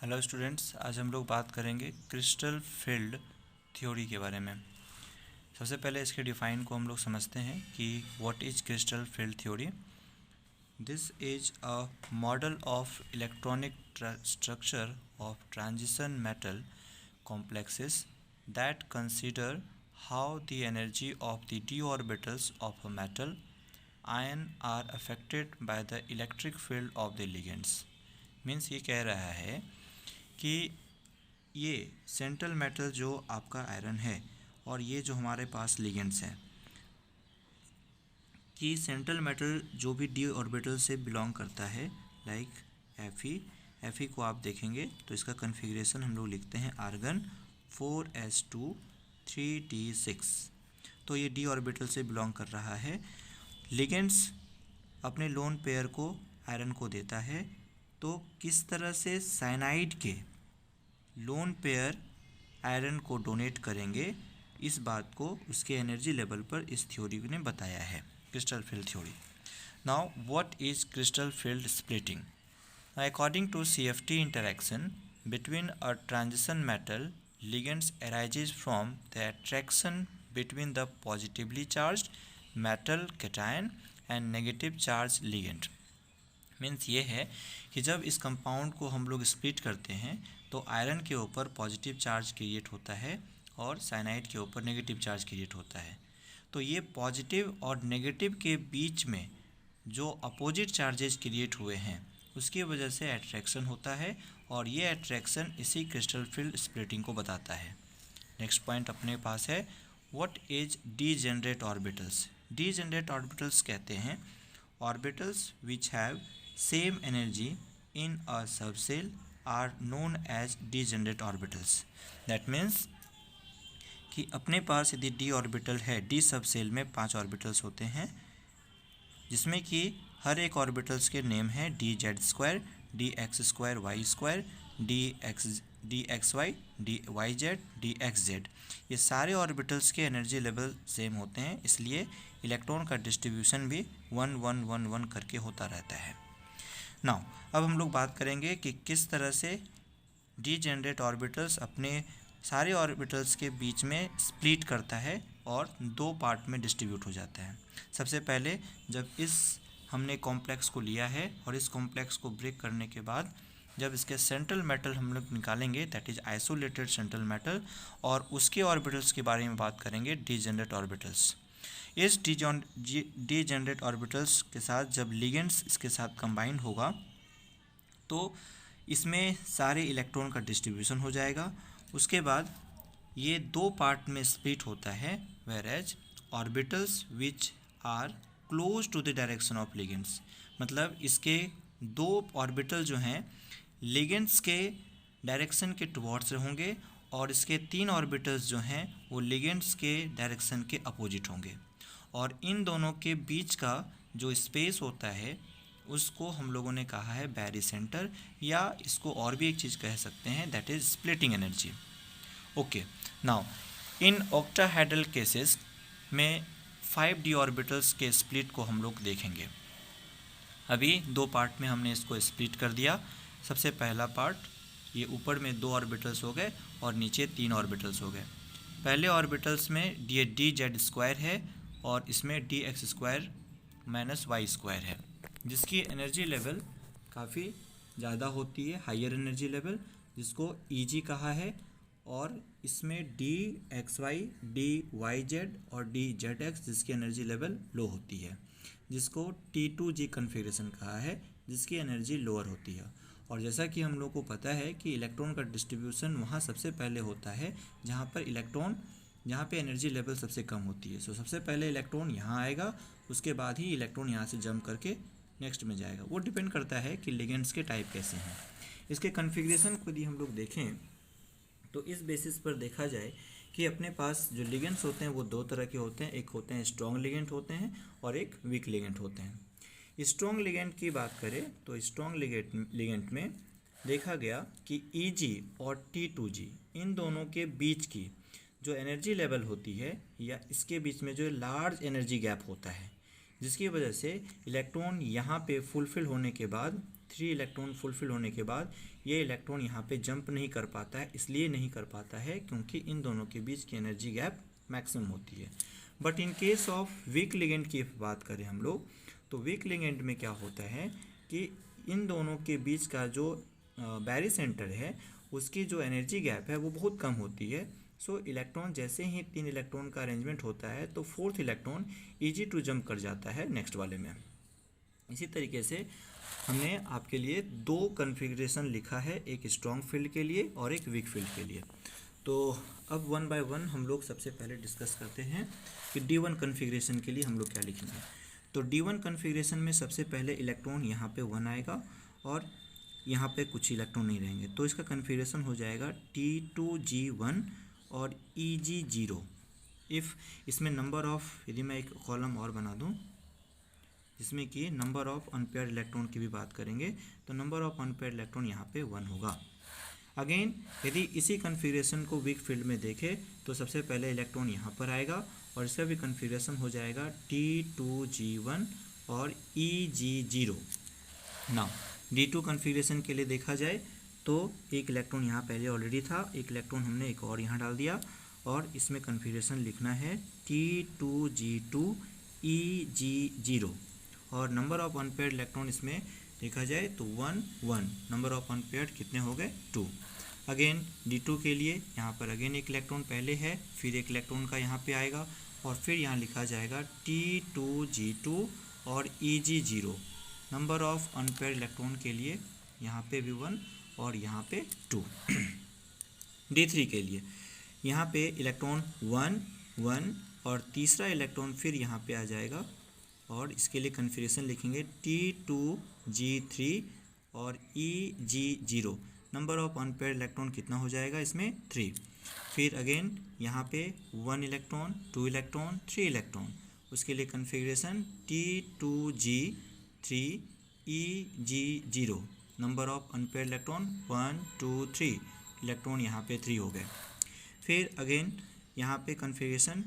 Hello students, आज हम लोग बात करेंगे क्रिस्टल फील्ड थ्योरी के बारे में। सबसे पहले इसके डिफाइन को हम लोग समझते हैं कि what is crystal field theory. This is a model of electronic structure of transition metal complexes that consider how the energy of the d orbitals of a metal ion are affected by the electric field of the ligands। Means ये कह रहा है कि ये central metal जो आपका iron है और ये जो हमारे पास लिगेंड्स हैं कि सेंट्रल मेटल जो भी डी ऑर्बिटल से बिलोंग करता है लाइक Fe को आप देखेंगे तो इसका कन्फिग्रेशन हम लोग लिखते हैं आर्गन 4s2 3d6। तो ये डी ऑर्बिटल से बिलोंग कर रहा है। लिगेंड्स अपने लोन पेयर को आयरन को देता है, तो किस तरह से साइनाइड के लोन पेयर आयरन को डोनेट करेंगे, इस बात को उसके एनर्जी लेवल पर इस थ्योरी ने बताया है, crystal field theory. Now what is crystal field splitting? According to CFT interaction between a transition metal, ligands arises from the attraction between the positively charged metal cation and negative charged ligand। Means ये है कि जब इस compound को हम लोग split करते हैं तो आयरन के ऊपर पॉजिटिव चार्ज क्रिएट होता है और साइनाइड के ऊपर नेगेटिव चार्ज क्रिएट होता है। तो ये पॉजिटिव और नेगेटिव के बीच में जो अपोजिट चार्जेस क्रिएट हुए हैं उसकी वजह से अट्रैक्शन होता है और ये अट्रैक्शन इसी क्रिस्टल फील्ड स्प्लिटिंग को बताता है। नेक्स्ट पॉइंट अपने पास है what is degenerate orbitals. Degenerate orbitals कहते हैं orbitals which have same energy in a subshell are known as degenerate orbitals. That means कि अपने पास यदि डी ऑर्बिटल है, डी सबसेल में 5 ऑर्बिटल्स होते हैं जिसमें कि हर एक ऑर्बिटल्स के नेम है dz², dx²y², dxy, dyz, dxz। ये सारे ऑर्बिटल्स के एनर्जी लेवल सेम होते हैं, इसलिए इलेक्ट्रॉन का डिस्ट्रीब्यूशन भी 1 1 1 1 करके होता रहता है। नाउ अब हम लोग बात करेंगे कि किस तरह से डीजेनरेट ऑर्बिटल्स अपने सारे ऑर्बिटल्स के बीच में स्प्लिट करता है और 2 पार्ट में डिस्ट्रीब्यूट हो जाता है। सबसे पहले जब इस हमने कॉम्प्लेक्स को लिया है और इस कॉम्प्लेक्स को ब्रेक करने के बाद जब इसके सेंट्रल मेटल हम लोग निकालेंगे that is isolated central metal और उसके ऑर्बिटल्स के बारे में बात करेंगे डीजेनरेट ऑर्बिटल्स। इस डीजेनरेट ऑर्बिटल्स के साथ जब लिगेंड्स इसके साथ कंबाइंड होगा तो इसमें सारे इलेक्ट्रॉन का डिस्ट्रीब्यूशन हो जाएगा। उसके बाद ये 2 पार्ट में स्प्लिट होता है, whereas orbitals which are close to the direction of ligands. मतलब इसके 2 ऑर्बिटल जो हैं लिगेंड्स के डायरेक्शन के टुवर्ड्स होंगे और इसके 3 ऑर्बिटल्स जो हैं वो लिगेंड्स के डायरेक्शन के अपोजिट होंगे और इन दोनों के बीच का जो स्पेस होता है उसको हम लोगों ने कहा है बैरिसेंटर, या इसको और भी एक चीज़ कह सकते हैं that is splitting energy. Okay, now in octahedral cases में 5d ऑर्बिटल्स के स्प्लिट को हम लोग देखेंगे। अभी 2 पार्ट में हमने इसको स्प्लिट कर दिया। सबसे पहला पार्ट ये ऊपर में 2 ऑर्बिटल्स हो गए और नीचे 3 ऑर्बिटल्स हो गए। पहले ऑर्बिटल्स में dz² है और इसमें dx² - y² है जिसकी एनर्जी लेवल काफ़ी ज़्यादा होती है, हायर एनर्जी लेवल, जिसको Eg कहा है। और इसमें dxy, dyz और dzx जिसकी एनर्जी लेवल लो होती है, जिसको T2g कन्फिग्रेशन कहा है जिसकी एनर्जी लोअर होती है। और जैसा कि हम लोग को पता है कि इलेक्ट्रॉन का डिस्ट्रीब्यूशन वहाँ सबसे पहले होता है जहाँ पे एनर्जी लेवल सबसे कम होती है। सो सबसे पहले इलेक्ट्रॉन यहाँ आएगा, उसके बाद ही इलेक्ट्रॉन यहाँ से जंप करके नेक्स्ट में जाएगा। वो डिपेंड करता है कि लिगेंड्स के टाइप कैसे हैं। इसके कन्फिग्रेशन को यदि हम लोग देखें तो इस बेसिस पर देखा जाए कि अपने पास जो लिगेंड्स होते हैं वो 2 तरह के होते हैं। एक होते हैं स्ट्रॉन्ग लिगेंड होते हैं और एक वीक लिगेंड होते हैं। स्ट्रॉन्ग लिगेंड की बात करें तो स्ट्रॉन्ग लिगेंड में देखा गया कि Eg और T2g इन दोनों के बीच की जो एनर्जी लेवल होती है या इसके बीच में जो लार्ज एनर्जी गैप होता है जिसकी वजह से इलेक्ट्रॉन यहाँ पे फुलफिल होने के बाद 3 इलेक्ट्रॉन फुलफिल होने के बाद ये इलेक्ट्रॉन यहाँ पे जंप नहीं कर पाता है। इसलिए नहीं कर पाता है क्योंकि इन दोनों के बीच की एनर्जी गैप मैक्सिमम होती है। But in case of week ligand की बात करें हम लोग, तो वीक लिगेंड में क्या होता है कि इन दोनों के बीच का जो बैरी सेंटर है उसकी जो एनर्जी गैप है वो बहुत कम होती है। सो इलेक्ट्रॉन जैसे ही 3 इलेक्ट्रॉन का अरेंजमेंट होता है तो 4th electron easy to jump कर जाता है नेक्स्ट वाले में। इसी तरीके से हमने आपके लिए 2 कन्फिग्रेशन लिखा है, एक स्ट्रॉन्ग फील्ड के लिए और एक वीक फील्ड के लिए। तो अब 1 बाय 1 हम लोग सबसे पहले डिस्कस करते हैं कि D1 कन्फिग्रेशन के लिए हम लोग क्या लिखेंगे। तो D1 कन्फिग्रेशन में सबसे पहले इलेक्ट्रॉन यहाँ पे 1 आएगा और यहाँ पे कुछ इलेक्ट्रॉन नहीं रहेंगे। तो इसका कन्फिग्रेशन हो जाएगा T2G1 और EG0। इफ़ इसमें नंबर ऑफ, यदि मैं एक कॉलम और बना दूँ जिसमें कि नंबर ऑफ अनपेयर्ड इलेक्ट्रॉन की भी बात करेंगे, तो नंबर ऑफ अनपेयर्ड इलेक्ट्रॉन यहाँ पे 1 होगा। अगेन यदि इसी कन्फिग्रेशन को वीक फील्ड में देखें तो सबसे पहले इलेक्ट्रॉन यहाँ पर आएगा और इसका भी कन्फिग्रेशन हो जाएगा T2G1 और EG0। नाउ D2 कन्फिग्रेशन के लिए देखा जाए तो एक इलेक्ट्रॉन यहाँ पहले ऑलरेडी था, एक इलेक्ट्रॉन हमने एक और यहाँ डाल दिया और इसमें कन्फिग्रेशन लिखना है T2G2 EG0 और नंबर ऑफ अनपेयर्ड इलेक्ट्रॉन इसमें देखा जाए तो 1 1, नंबर ऑफ अनपेयर्ड कितने हो गए 2। अगेन D2 के लिए यहाँ पर अगेन एक इलेक्ट्रॉन पहले है, फिर एक इलेक्ट्रॉन का यहाँ पे आएगा और फिर यहाँ लिखा जाएगा T2G2 और EG0। Number of unpaired electron के लिए यहाँ पे भी 1 और यहाँ पे 2। D3 के लिए यहाँ पे इलेक्ट्रॉन 1 1 और तीसरा इलेक्ट्रॉन फिर यहाँ पे आ जाएगा और इसके लिए कन्फिग्रेशन लिखेंगे T2G3 और EG0। Number of unpaired electron कितना हो जाएगा इसमें 3। फिर अगेन यहाँ पे 1 इलेक्ट्रॉन 2 इलेक्ट्रॉन 3 इलेक्ट्रॉन, उसके लिए configuration T2G3 EG0। Number of unpaired electron 1 2 3, electron यहाँ पे 3 हो गए। फिर अगेन यहाँ पे कन्फिग्रेशन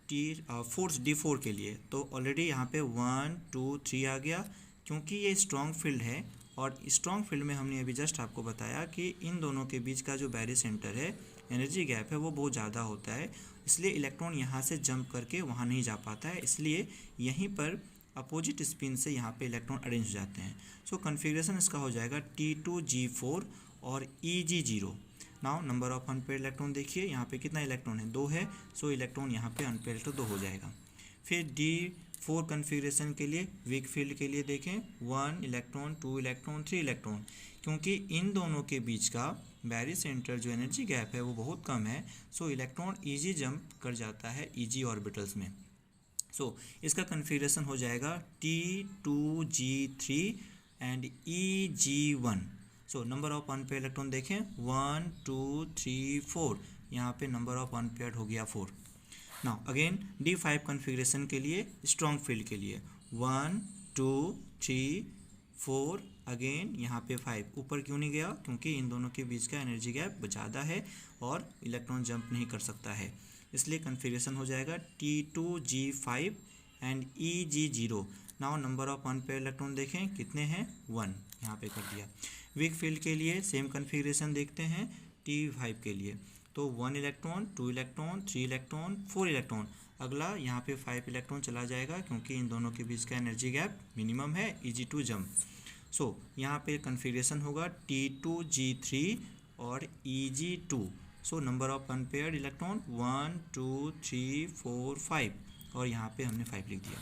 D4 के लिए तो ऑलरेडी यहाँ पे 1 2 3 आ गया क्योंकि ये स्ट्रॉन्ग फील्ड है और स्ट्रॉन्ग फील्ड में हमने अभी जस्ट आपको बताया कि इन दोनों के बीच का जो बैरी सेंटर है, एनर्जी गैप है, वो बहुत ज़्यादा होता है। इसलिए इलेक्ट्रॉन यहाँ से जंप करके वहाँ नहीं जा पाता है, इसलिए यहीं पर अपोजिट स्पिन से यहाँ पे इलेक्ट्रॉन अरेंज हो जाते हैं। सो कन्फिग्रेशन इसका हो जाएगा T2G4 और EG0। Now number of unpaired electron देखिए यहाँ पे कितना इलेक्ट्रॉन है 2 है, सो इलेक्ट्रॉन यहाँ पे अनपेयर्ड इलेक्ट्रॉन 2 हो जाएगा। फिर D4 कन्फिग्रेशन के लिए वीक फील्ड के लिए देखें 1 इलेक्ट्रॉन 2 इलेक्ट्रॉन 3 इलेक्ट्रॉन, क्योंकि इन दोनों के बीच का बैरी सेंटर जो एनर्जी गैप है वो बहुत कम है, सो इलेक्ट्रॉन ईजी जंप कर जाता है ईजी ऑर्बिटल्स में। सो इसका कन्फिग्रेशन हो जाएगा T2G3 and EG1। So number of unpaired electron देखें 1 2 3 4, यहाँ पे नंबर ऑफ अनपेयर्ड हो गया 4। नाउ अगेन D5 कन्फिग्रेशन के लिए स्ट्रॉन्ग फील्ड के लिए 1 2 3 4, अगेन यहाँ पे 5। ऊपर क्यों नहीं गया? क्योंकि इन दोनों के बीच का एनर्जी गैप ज़्यादा है और इलेक्ट्रॉन जंप नहीं कर सकता है, इसलिए कन्फिग्रेशन हो जाएगा T2G5 and EG0। Now number of unpaired electron देखें कितने हैं 1, यहाँ पे कर दिया। वीक फील्ड के लिए सेम कन्फिग्रेशन देखते हैं T5 के लिए तो 1 इलेक्ट्रॉन 2 इलेक्ट्रॉन 3 इलेक्ट्रॉन 4 इलेक्ट्रॉन, अगला यहाँ पे 5 इलेक्ट्रॉन चला जाएगा क्योंकि इन दोनों के बीच का एनर्जी गैप मिनिमम है, EG2 जंप। सो यहाँ पे कन्फिग्रेशन होगा T2G3 और EG2। So number of unpaired electron 1 2 3 4 5 और यहाँ पे हमने 5 लिख दिया।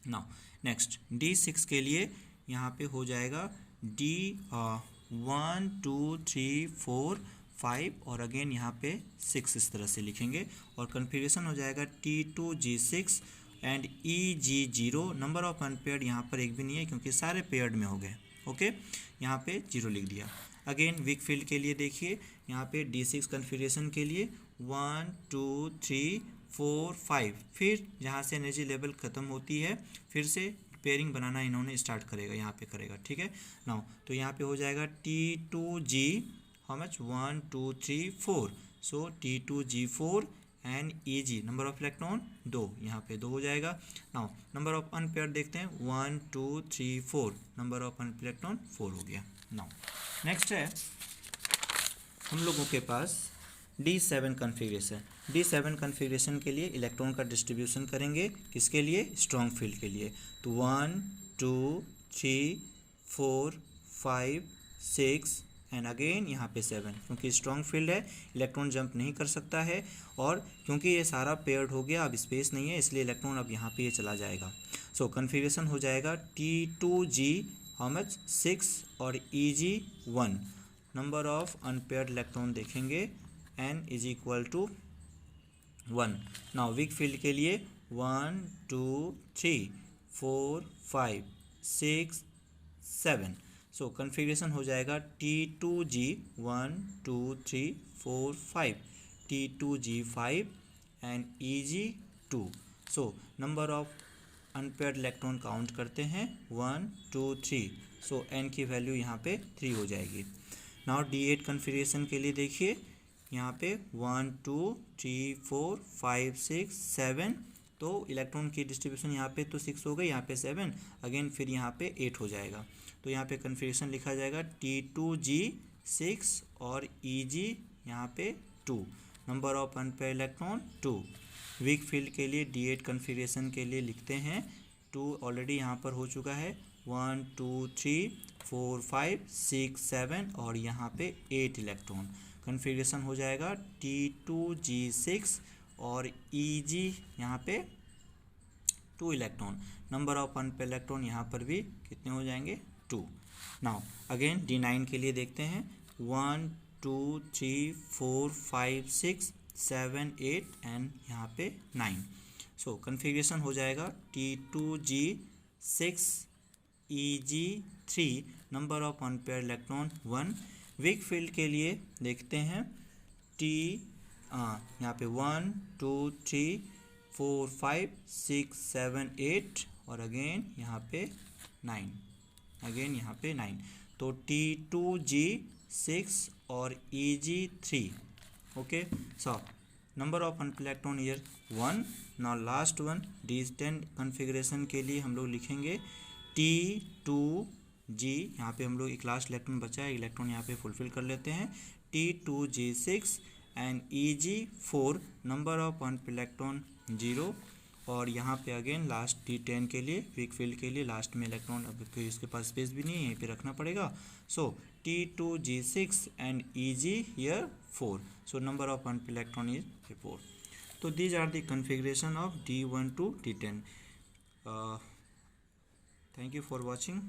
नाउ नेक्स्ट D6 के लिए यहाँ पे हो जाएगा D1 2 3 4 5 और अगेन यहाँ पे 6 इस तरह से लिखेंगे और कन्फिग्रेशन हो जाएगा T2G6 and EG0। Number of unpaired यहाँ पर एक भी नहीं है क्योंकि सारे पेयर्ड में हो गए। ओके, यहाँ पे 0 लिख दिया। अगेन वीक फील्ड के लिए देखिए यहाँ पे D6 कन्फिग्रेशन के लिए 1 2 3 4 5, फिर जहाँ से एनर्जी लेवल ख़त्म होती है फिर से पेयरिंग बनाना इन्होंने स्टार्ट करेगा, यहाँ पे करेगा, ठीक है। नाउ तो यहाँ पे हो जाएगा T2G how much 1 2 3 4, so T2G4 and Eg number of electron 2, यहाँ पे 2 हो जाएगा। नाउ नंबर ऑफ अनपेयर्ड देखते हैं 1 2 3 4, नंबर ऑफ अनपेयर्ड इलेक्ट्रॉन 4 हो गया। नाउ नेक्स्ट है हम लोगों के पास D7 कन्फिग्रेशन। D7 कन्फिग्रेशन के लिए इलेक्ट्रॉन का डिस्ट्रीब्यूशन करेंगे, किसके लिए? स्ट्रॉन्ग फील्ड के लिए। तो 1 2 3 4 5 6 एंड अगेन यहाँ पे 7, क्योंकि स्ट्रॉन्ग फील्ड है इलेक्ट्रॉन जंप नहीं कर सकता है, और क्योंकि ये सारा पेयर्ड हो गया, अब स्पेस नहीं है, इसलिए इलेक्ट्रॉन अब यहाँ पे ये चला जाएगा। सो कन्फिग्रेशन हो जाएगा T2G हाउ मच 6 और Eg 1। Number of unpaired electron देखेंगे n is equal to 1। Now weak field के लिए 1 2 3 4 5 6 7। सो कन्फिग्रेशन हो जाएगा T2G 1 2 3 4 5, T2G 5 and Eg 2। So number of unpaired electron count करते हैं 1 2 3। सो n की वैल्यू यहाँ पे 3 हो जाएगी। नाउ D8 कन्फिग्रेशन के लिए देखिए, यहाँ पे 1 2 3 4 5 6 7, तो इलेक्ट्रॉन की डिस्ट्रीब्यूशन यहाँ पे तो 6 हो गई, यहाँ पे 7 अगेन, फिर यहाँ पे 8 हो जाएगा। तो यहाँ पे कन्फिग्रेशन लिखा जाएगा T2G 6 और Eg यहाँ पे 2, number of unpaired electron 2। Week field के लिए D8 कन्फिग्रेशन के लिए लिखते हैं 2 ऑलरेडी यहाँ पर हो चुका है, 1 2 3 4 5 6 7 और यहाँ पे 8 इलेक्ट्रॉन। कन्फिग्रेशन हो जाएगा T2G6 और Eg यहाँ पे 2 electron, number of unpaired electron यहाँ पर भी कितने हो जाएंगे? 2। नाउ अगेन D9 के लिए देखते हैं 1 2 3 4 5 6 7 8 एंड यहाँ पे 9। सो कन्फिग्रेशन हो जाएगा T2G6 Eg 3, number of unpaired electron 1। Week field के लिए देखते हैं यहाँ पे 1 2 3 4 5 6 7 8 और अगेन यहाँ पे 9, अगेन यहाँ पे 9। तो T2G6 और Eg 3। Okay, so number of unpaired electron year 1। Now last one D10 configuration के लिए हम लोग लिखेंगे T2G, यहाँ पे हम लोग एक लास्ट इलेक्ट्रॉन बचा है, इलेक्ट्रॉन यहाँ पे फुलफिल कर लेते हैं, T2G6 एंड Eg 4, number of unpaired electron 0। और यहाँ पे अगेन लास्ट D10 के लिए वीक फील्ड के लिए लास्ट में इलेक्ट्रॉन, अब फिर इसके पास स्पेस भी नहीं है, यहीं पे रखना पड़ेगा। सो T2G6 एंड Eg here 4, so number of unpaired electron is 4। तो these are the configuration of D1 to D10। Thank you for watching.